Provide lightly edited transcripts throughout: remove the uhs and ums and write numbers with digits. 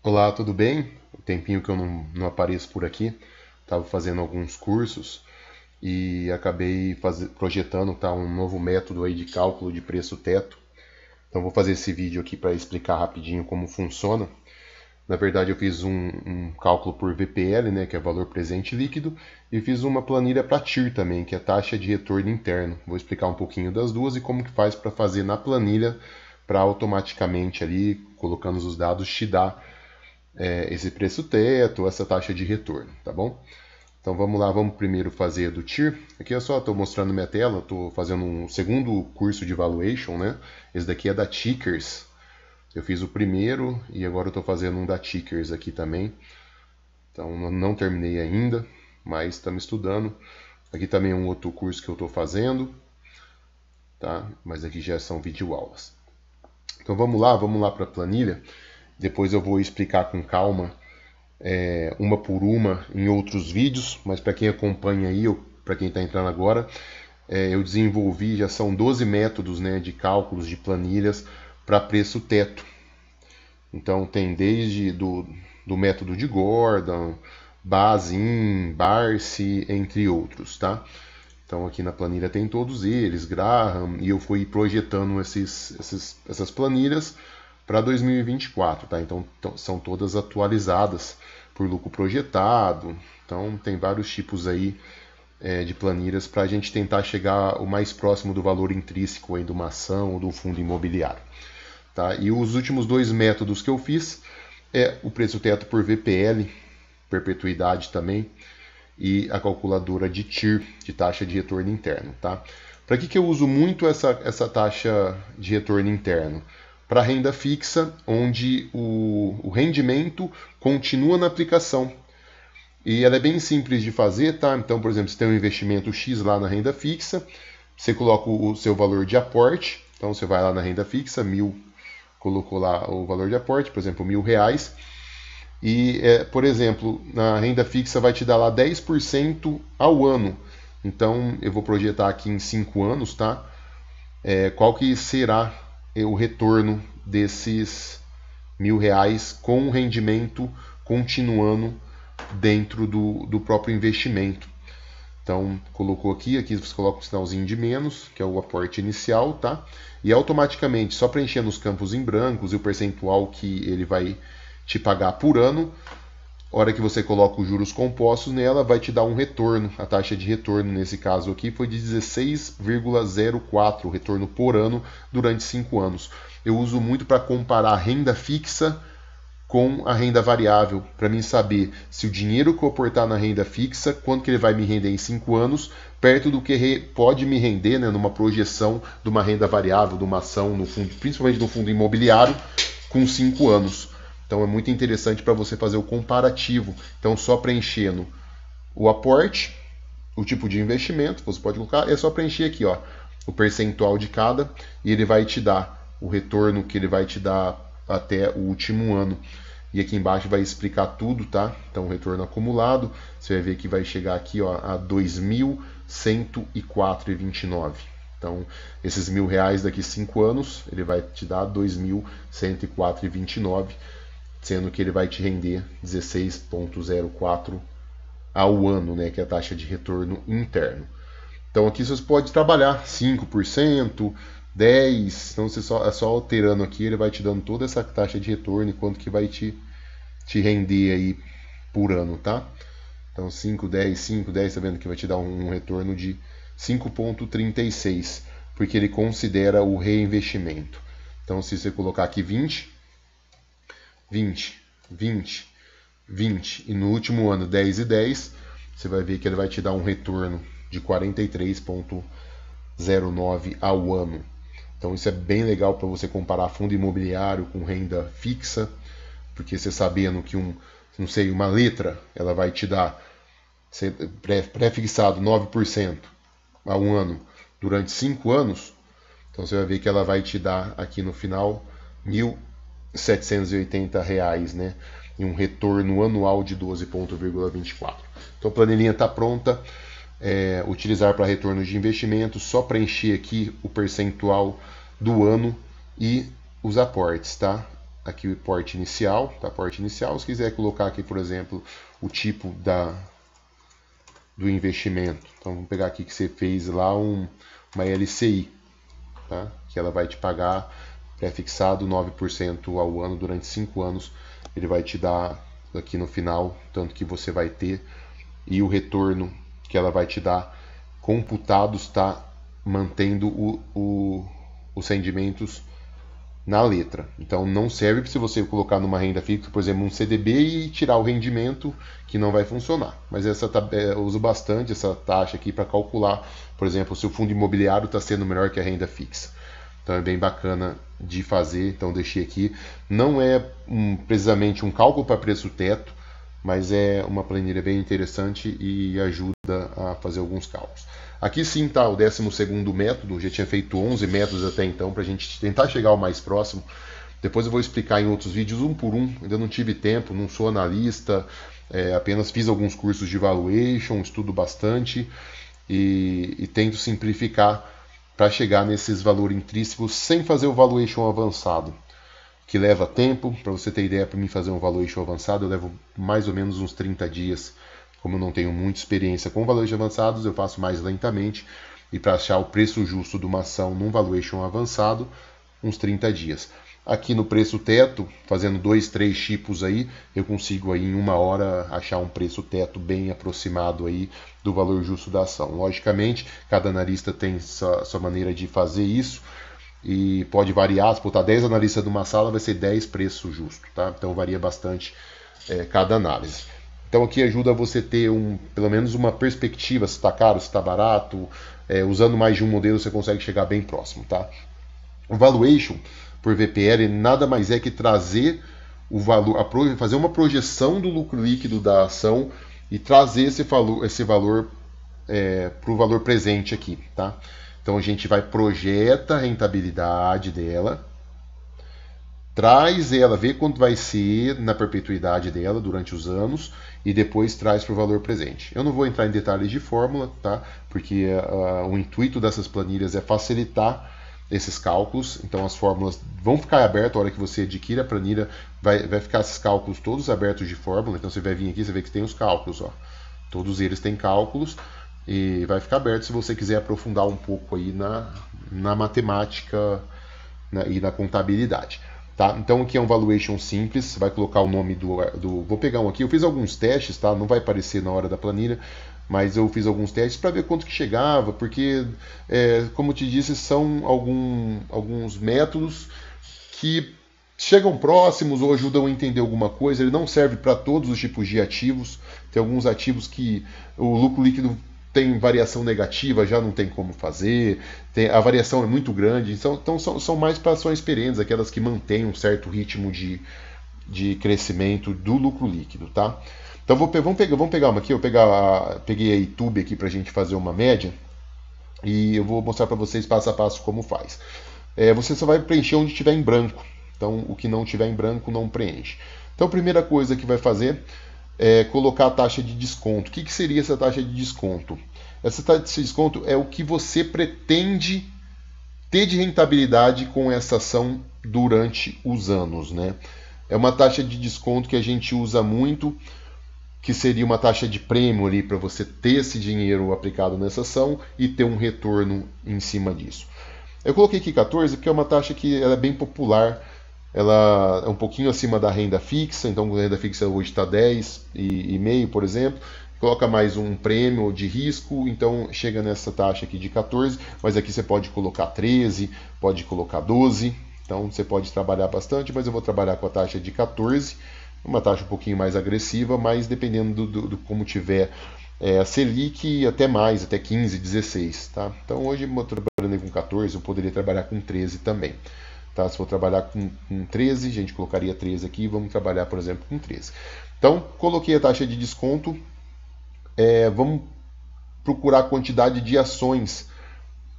Olá, tudo bem? O tempinho que eu não apareço por aqui, estava fazendo alguns cursos e acabei projetando um novo método aí de cálculo de preço teto. Então vou fazer esse vídeo aqui para explicar rapidinho como funciona. Na verdade eu fiz um cálculo por VPL, né, que é valor presente líquido, e fiz uma planilha para TIR também, que é taxa de retorno interno. Vou explicar um pouquinho das duas e como que faz para fazer na planilha para automaticamente ali, colocando os dados, te dar esse preço teto, essa taxa de retorno, tá bom? Então vamos lá, vamos primeiro fazer do TIR. Aqui eu só estou mostrando minha tela, estou fazendo um segundo curso de Valuation, né? Esse daqui é da Tickers. Eu fiz o primeiro e agora eu estou fazendo um da Tickers aqui também. Então não terminei ainda, mas estamos estudando. Aqui também é um outro curso que eu estou fazendo, tá? Mas aqui já são videoaulas. Então vamos lá para a planilha. Depois eu vou explicar com calma uma por uma em outros vídeos, mas para quem acompanha aí, ou para quem está entrando agora, eu desenvolvi, já são 12 métodos, né, de cálculos de planilhas para preço teto. Então tem desde do método de Gordon, Bazin, Barsi, entre outros, tá? Então aqui na planilha tem todos eles, Graham, e eu fui projetando essas planilhas para 2024, tá? Então são todas atualizadas por lucro projetado. Então tem vários tipos aí de planilhas para a gente tentar chegar o mais próximo do valor intrínseco aí de uma ação ou do fundo imobiliário. Tá? E os últimos dois métodos que eu fiz é o preço teto por VPL, perpetuidade também, e a calculadora de TIR, de taxa de retorno interno. Tá? Para que eu uso muito essa taxa de retorno interno? Para renda fixa, onde o rendimento continua na aplicação. E ela é bem simples de fazer, tá? Então, por exemplo, você tem um investimento X lá na renda fixa, você coloca o seu valor de aporte, então você vai lá na renda fixa, 1.000, colocou lá o valor de aporte, por exemplo, R$ 1.000, e, por exemplo, na renda fixa vai te dar lá 10% ao ano. Então, eu vou projetar aqui em 5 anos, tá? Qual que será o retorno desses R$ 1.000 com o rendimento continuando dentro do próprio investimento. Então, colocou aqui você coloca o sinalzinho de menos, que é o aporte inicial, tá? E automaticamente, só preenchendo os campos em brancos e o percentual que ele vai te pagar por ano, a hora que você coloca os juros compostos nela, vai te dar um retorno. A taxa de retorno, nesse caso aqui, foi de 16,04 retorno por ano durante 5 anos. Eu uso muito para comparar a renda fixa com a renda variável, para mim saber se o dinheiro que eu aportar na renda fixa, quanto que ele vai me render em 5 anos, perto do que pode me render, né, numa projeção de uma renda variável, de uma ação, no fundo, principalmente no fundo imobiliário, com 5 anos. Então é muito interessante para você fazer o comparativo. Então só preenchendo o aporte, o tipo de investimento, você pode colocar, é só preencher aqui, ó, o percentual de cada, e ele vai te dar o retorno que ele vai te dar até o último ano. E aqui embaixo vai explicar tudo, tá? Então, o retorno acumulado, você vai ver que vai chegar aqui, ó, a 2.104,29. Então, esses R$ 1.000 daqui 5 anos, ele vai te dar 2.104,29, sendo que ele vai te render 16,04 ao ano, né, que é a taxa de retorno interno. Então aqui você pode trabalhar 5%, 10%, então você é só alterando aqui, ele vai te dando toda essa taxa de retorno e quanto que vai te render aí por ano, tá? Então 5, 10, 5, 10, tá vendo que vai te dar um retorno de 5,36, porque ele considera o reinvestimento. Então se você colocar aqui 20, 20, 20, 20 e no último ano 10 e 10, você vai ver que ele vai te dar um retorno de 43,09 ao ano. Então isso é bem legal para você comparar fundo imobiliário com renda fixa, porque você sabendo que não sei, uma letra, ela vai te dar pré-fixado 9% ao ano durante 5 anos, então você vai ver que ela vai te dar aqui no final R$ 1.780, né? E um retorno anual de 12,24. Então a planilhinha está pronta. Utilizar para retorno de investimento, só preencher aqui o percentual do ano e os aportes, tá? aqui o porte inicial, tá? Porte inicial. Se quiser colocar aqui, por exemplo, o tipo do investimento. Então vamos pegar aqui que você fez lá uma LCI, tá? Que ela vai te pagar pré-fixado 9% ao ano durante 5 anos. Ele vai te dar aqui no final tanto que você vai ter e o retorno que ela vai te dar computados, tá? Mantendo os rendimentos na letra. Então não serve se você colocar numa renda fixa, por exemplo, um CDB e tirar o rendimento, que não vai funcionar. Mas eu uso bastante essa taxa aqui para calcular, por exemplo, se o fundo imobiliário está sendo melhor que a renda fixa. Então é bem bacana de fazer, então deixei aqui. Não é precisamente um cálculo para preço teto, mas é uma planilha bem interessante e ajuda a fazer alguns cálculos. Aqui sim está o 12º método, já tinha feito 11 métodos até então, para a gente tentar chegar ao mais próximo. Depois eu vou explicar em outros vídeos, um por um, ainda não tive tempo, não sou analista, apenas fiz alguns cursos de valuation, estudo bastante e tento simplificar para chegar nesses valores intrínsecos sem fazer o valuation avançado, que leva tempo. Para você ter ideia, para mim fazer um valuation avançado eu levo mais ou menos uns 30 dias. Como eu não tenho muita experiência com valuation avançados, eu faço mais lentamente. E para achar o preço justo de uma ação num valuation avançado, uns 30 dias. Aqui no preço teto, fazendo 2, 3 tipos aí, eu consigo aí em 1 hora achar um preço teto bem aproximado aí do valor justo da ação. Logicamente, cada analista tem sua maneira de fazer isso e pode variar. Se botar 10 analistas numa sala, vai ser 10 preços justos, tá? Então varia bastante cada análise. Então aqui ajuda você ter pelo menos uma perspectiva, se está caro, se está barato. Usando mais de um modelo você consegue chegar bem próximo, tá? O valuation por VPL nada mais é que trazer o valor, fazer uma projeção do lucro líquido da ação e trazer esse valor para o valor presente aqui, tá? Então a gente projeta a rentabilidade dela, traz ela, vê quanto vai ser na perpetuidade dela durante os anos e depois traz para o valor presente. Eu não vou entrar em detalhes de fórmula, tá? Porque o intuito dessas planilhas é facilitar esses cálculos. Então as fórmulas vão ficar abertas. A hora que você adquire a planilha, vai ficar esses cálculos todos abertos de fórmula. Então você vai vir aqui, você vê que tem os cálculos, ó. Todos eles têm cálculos e vai ficar aberto se você quiser aprofundar um pouco aí na matemática, né, e na contabilidade. Tá? Então aqui é um valuation simples, você vai colocar o nome vou pegar um aqui, eu fiz alguns testes, tá? Não vai aparecer na hora da planilha, mas eu fiz alguns testes para ver quanto que chegava, porque, como eu te disse, são alguns métodos que chegam próximos ou ajudam a entender alguma coisa. Ele não serve para todos os tipos de ativos, tem alguns ativos que o lucro líquido tem variação negativa, já não tem como fazer, a variação é muito grande, então são mais para ações perenes, aquelas que mantêm um certo ritmo de crescimento do lucro líquido, tá? Então vamos pegar uma aqui, peguei a YouTube aqui para a gente fazer uma média, e eu vou mostrar para vocês passo a passo como faz. Você só vai preencher onde estiver em branco, então o que não estiver em branco não preenche. Então a primeira coisa que vai fazer colocar a taxa de desconto. O que seria essa taxa de desconto? Essa taxa de desconto é o que você pretende ter de rentabilidade com essa ação durante os anos, né? É uma taxa de desconto que a gente usa muito, que seria uma taxa de prêmio ali para você ter esse dinheiro aplicado nessa ação e ter um retorno em cima disso. Eu coloquei aqui 14 porque é uma taxa que ela é bem popular. Ela é um pouquinho acima da renda fixa, então a renda fixa hoje está 10,5, por exemplo. Coloca mais um prêmio de risco, então chega nessa taxa aqui de 14, mas aqui você pode colocar 13, pode colocar 12, então você pode trabalhar bastante, mas eu vou trabalhar com a taxa de 14, uma taxa um pouquinho mais agressiva, mas dependendo do como tiver a Selic, até mais, até 15, 16, tá? Então hoje eu estou trabalhando com 14, eu poderia trabalhar com 13 também. Tá? Se for trabalhar com 13, a gente colocaria 13 aqui, vamos trabalhar, por exemplo, com 13. Então, coloquei a taxa de desconto, vamos procurar a quantidade de ações.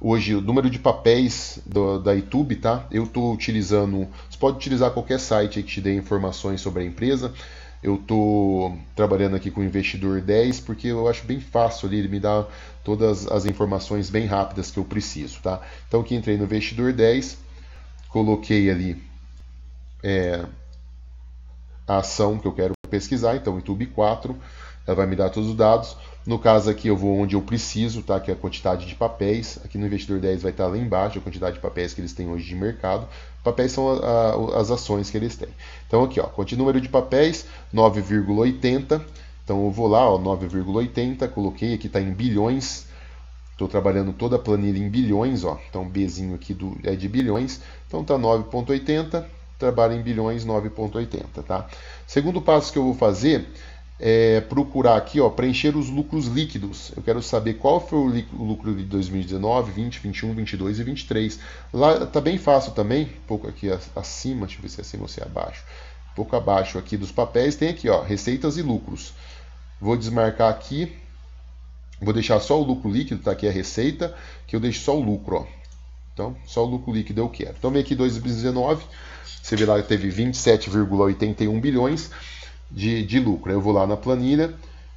Hoje, o número de papéis da YouTube, tá? Eu estou utilizando, você pode utilizar qualquer site aí que te dê informações sobre a empresa. Eu estou trabalhando aqui com o Investidor 10, porque eu acho bem fácil ali, ele me dá todas as informações bem rápidas que eu preciso, tá? Então, aqui entrei no Investidor 10, coloquei ali a ação que eu quero pesquisar, então YouTube 4, ela vai me dar todos os dados. No caso aqui eu vou onde eu preciso, tá? Que é a quantidade de papéis. Aqui no Investidor 10 vai estar lá embaixo a quantidade de papéis que eles têm hoje de mercado. Papéis são as ações que eles têm. Então aqui, ó, quantidade número de papéis 9,80. Então eu vou lá, ó, 9,80, coloquei, aqui está em bilhões. Estou trabalhando toda a planilha em bilhões, ó. Então Bzinho aqui é de bilhões. Então tá 9,80. Trabalho em bilhões 9,80, tá? Segundo passo que eu vou fazer é procurar aqui, ó, preencher os lucros líquidos. Eu quero saber qual foi o lucro de 2019, 20, 21, 22 e 23. Lá tá bem fácil também, um pouco aqui acima, deixa eu ver se é acima ou se é abaixo. Um pouco abaixo aqui dos papéis tem aqui, ó, receitas e lucros. Vou desmarcar aqui, vou deixar só o lucro líquido, tá aqui a receita, que eu deixo só o lucro, ó. Então, só o lucro líquido eu quero. Então, vem aqui 2019, você vê lá que teve 27,81 bilhões de lucro. Eu vou lá na planilha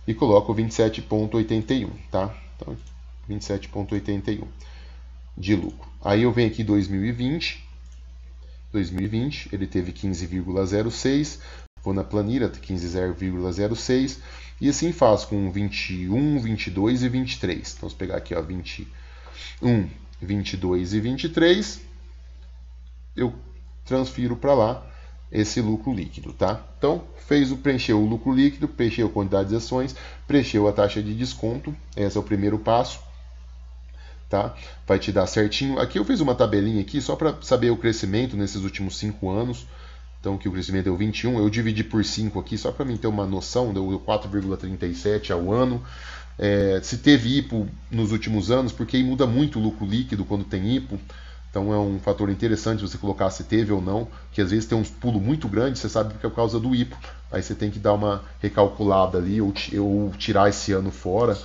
e coloco 27,81, tá? Então, 27,81 de lucro. Aí eu venho aqui 2020, ele teve 15,06, vou na planilha, 15,06, e assim faço com 21, 22 e 23. Então, se pegar aqui, ó, 21, 22 e 23, eu transfiro para lá esse lucro líquido, tá? Então, preencheu o lucro líquido, preencheu a quantidade de ações, preencheu a taxa de desconto, esse é o primeiro passo, tá? Vai te dar certinho. Aqui eu fiz uma tabelinha aqui só para saber o crescimento nesses últimos 5 anos. Então, que o crescimento deu 21, eu dividi por 5 aqui, só para mim ter uma noção, deu 4,37 ao ano. Se teve IPO nos últimos anos, porque aí muda muito o lucro líquido quando tem IPO. Então é um fator interessante você colocar se teve ou não, que às vezes tem uns pulos muito grandes, você sabe que é por causa do IPO. Aí você tem que dar uma recalculada ali ou tirar esse ano fora,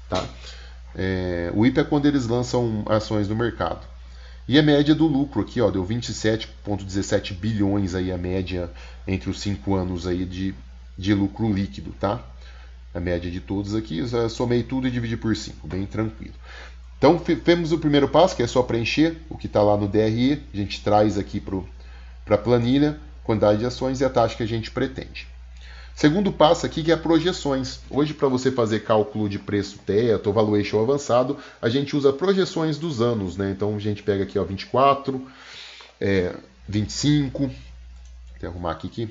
tá? O IPO é quando eles lançam ações no mercado. E a média do lucro aqui, ó, deu 27,17 bilhões aí a média entre os 5 anos aí de lucro líquido, tá? A média de todos aqui, eu somei tudo e dividi por 5, bem tranquilo. Então, temos o primeiro passo, que é só preencher o que está lá no DRE. A gente traz aqui para a planilha, quantidade de ações e a taxa que a gente pretende. Segundo passo aqui, que é projeções. Hoje, para você fazer cálculo de preço teto ou valuation avançado, a gente usa projeções dos anos, né? Então, a gente pega aqui, ó, 24, 25, vou arrumar aqui.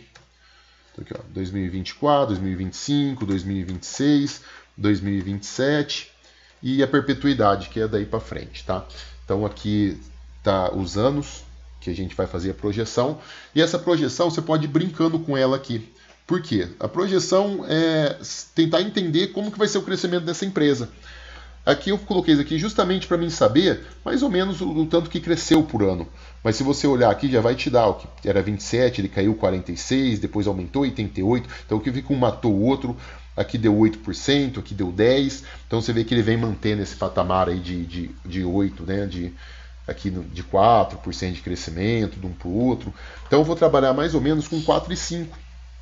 Então, aqui, ó, 2024, 2025, 2026, 2027... e a perpetuidade, que é daí para frente, tá? Então aqui tá os anos que a gente vai fazer a projeção, e essa projeção você pode ir brincando com ela aqui. Por quê? A projeção é tentar entender como que vai ser o crescimento dessa empresa. Aqui eu coloquei isso aqui justamente para mim saber mais ou menos o tanto que cresceu por ano. Mas se você olhar aqui, já vai te dar o que era 27, ele caiu 46, depois aumentou 88, então o que fica um matou o outro. Aqui deu 8%, aqui deu 10%. Então você vê que ele vem mantendo esse patamar aí de 8%, né? Aqui de 4% de crescimento de um para o outro. Então eu vou trabalhar mais ou menos com 4,5%.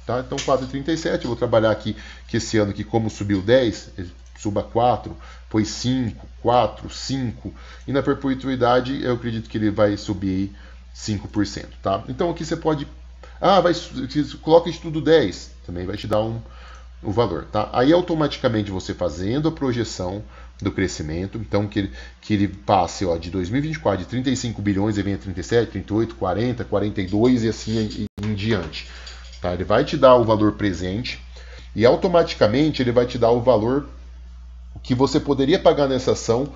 Tá? Então 4,37%. Eu vou trabalhar aqui que esse ano, que como subiu 10%, ele suba 4%, depois 5%, 4%, 5%. E na perpetuidade eu acredito que ele vai subir aí 5%. Tá? Então aqui você pode... coloca isso tudo 10%. Também vai te dar o valor, tá? Aí automaticamente você fazendo a projeção do crescimento, então que ele passe, ó, de 2024 de 35 bilhões e venha 37, 38, 40, 42 e assim em diante, tá? Ele vai te dar o valor presente e automaticamente ele vai te dar o valor que você poderia pagar nessa ação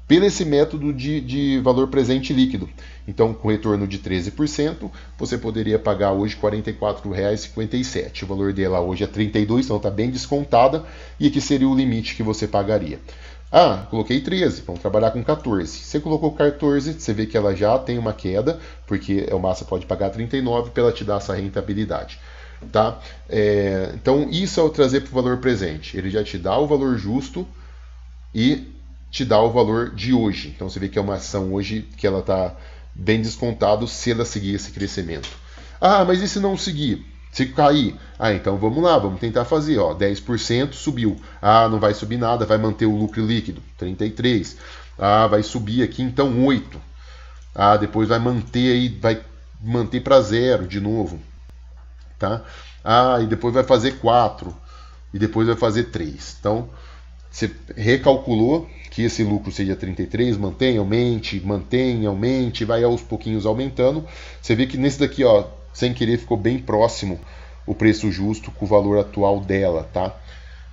pelo esse método de valor presente líquido. Então, com retorno de 13%, você poderia pagar hoje R$ 44,57. O valor dela hoje é 32, então está bem descontada, e aqui seria o limite que você pagaria. Coloquei 13, vamos trabalhar com 14. Você colocou 14, você vê que ela já tem uma queda, porque o Massa pode pagar 39 para ela te dar essa rentabilidade. Tá? Então, isso é o trazer para o valor presente. Ele já te dá o valor justo e te dá o valor de hoje. Então você vê que é uma ação hoje que ela está bem descontado se ela seguir esse crescimento. Mas e se não seguir? Se cair? Então vamos lá, vamos tentar fazer. 10% subiu. Não vai subir nada, vai manter o lucro líquido. 33. Vai subir aqui então 8. Depois vai manter aí, vai manter para 0 de novo, tá? E depois vai fazer 4 e depois vai fazer 3. Então, você recalculou que esse lucro seja 33, mantém, aumente, vai aos pouquinhos aumentando. Você vê que nesse daqui, ó, sem querer, ficou bem próximo o preço justo com o valor atual dela, tá?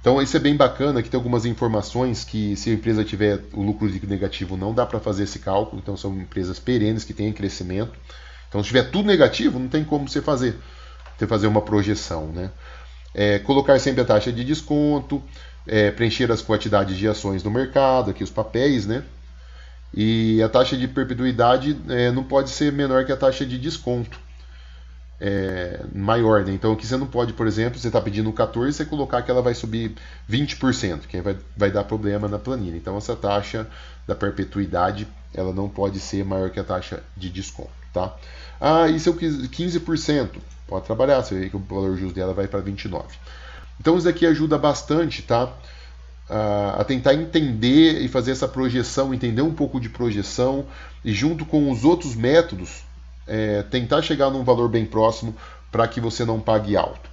Então isso é bem bacana, que tem algumas informações que se a empresa tiver o lucro líquido negativo não dá para fazer esse cálculo, então são empresas perenes que têm crescimento. Então se tiver tudo negativo, não tem como você fazer uma projeção, né? Colocar sempre a taxa de desconto, preencher as quantidades de ações no mercado, aqui os papéis, né? E a taxa de perpetuidade não pode ser menor que a taxa de desconto. Maior, né? Então aqui você não pode, por exemplo, você está pedindo 14, você colocar que ela vai subir 20%, que vai dar problema na planilha. Então essa taxa da perpetuidade ela não pode ser maior que a taxa de desconto, tá? E se eu quiser 15%, pode trabalhar, você vê que o valor justo dela vai para 29. Então isso daqui ajuda bastante, tá? A tentar entender e fazer essa projeção, entender um pouco de projeção e junto com os outros métodos tentar chegar num valor bem próximo para que você não pague alto.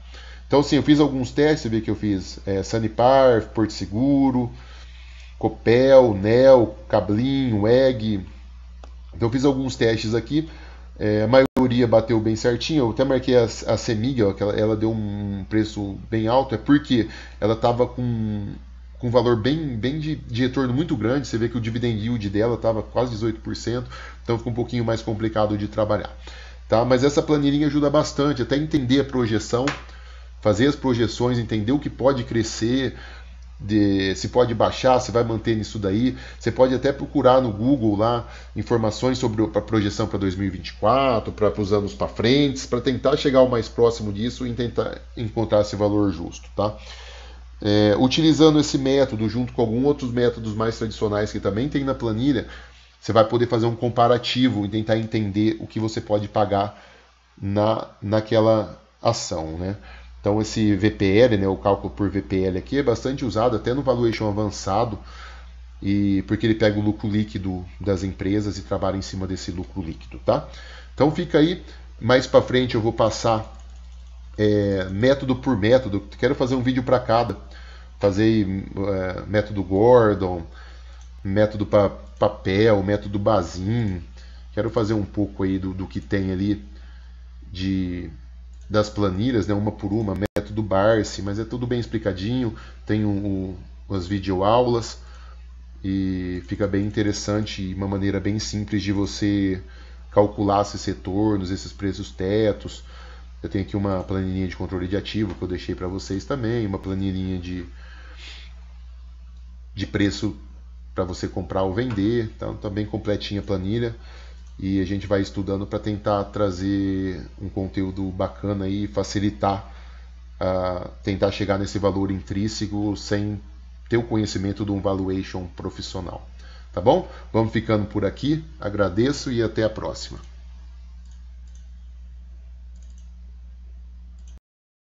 Então, assim, eu fiz alguns testes, você vê que eu fiz Sanepar, Porto Seguro, Copel, NEL, Cablinho, EG. Então, eu fiz alguns testes aqui, a maioria bateu bem certinho. Eu até marquei a CEMIG, ó, que ela deu um preço bem alto, porque ela estava com um valor bem de retorno muito grande. Você vê que o dividend yield dela estava quase 18%, então fica um pouquinho mais complicado de trabalhar, tá? Mas essa planilhinha ajuda bastante, até entender a projeção, fazer as projeções, entender o que pode crescer, se pode baixar, se vai manter nisso daí. Você pode até procurar no Google lá informações sobre a projeção para 2024, para os anos para frente, para tentar chegar o mais próximo disso e tentar encontrar esse valor justo, tá? Utilizando esse método junto com alguns outros métodos mais tradicionais que também tem na planilha, você vai poder fazer um comparativo e tentar entender o que você pode pagar naquela ação, né? Então esse VPL, né, o cálculo por VPL aqui é bastante usado até no valuation avançado, porque ele pega o lucro líquido das empresas e trabalha em cima desse lucro líquido, tá? Então fica aí, mais para frente eu vou passar método por método. Quero fazer um vídeo para cada. Fazer método Gordon, método para papel, método Bazin. Quero fazer um pouco aí do que tem ali das planilhas, né, uma por uma, método Barsi, mas é tudo bem explicadinho. Tem as videoaulas e fica bem interessante e uma maneira bem simples de você calcular esses retornos, esses preços tetos. Eu tenho aqui uma planilhinha de controle de ativo que eu deixei para vocês também, uma planilhinha de preço para você comprar ou vender. Então tá bem completinha a planilha e a gente vai estudando para tentar trazer um conteúdo bacana e facilitar tentar chegar nesse valor intrínseco sem ter o conhecimento de um valuation profissional. Tá bom? Vamos ficando por aqui. Agradeço e até a próxima.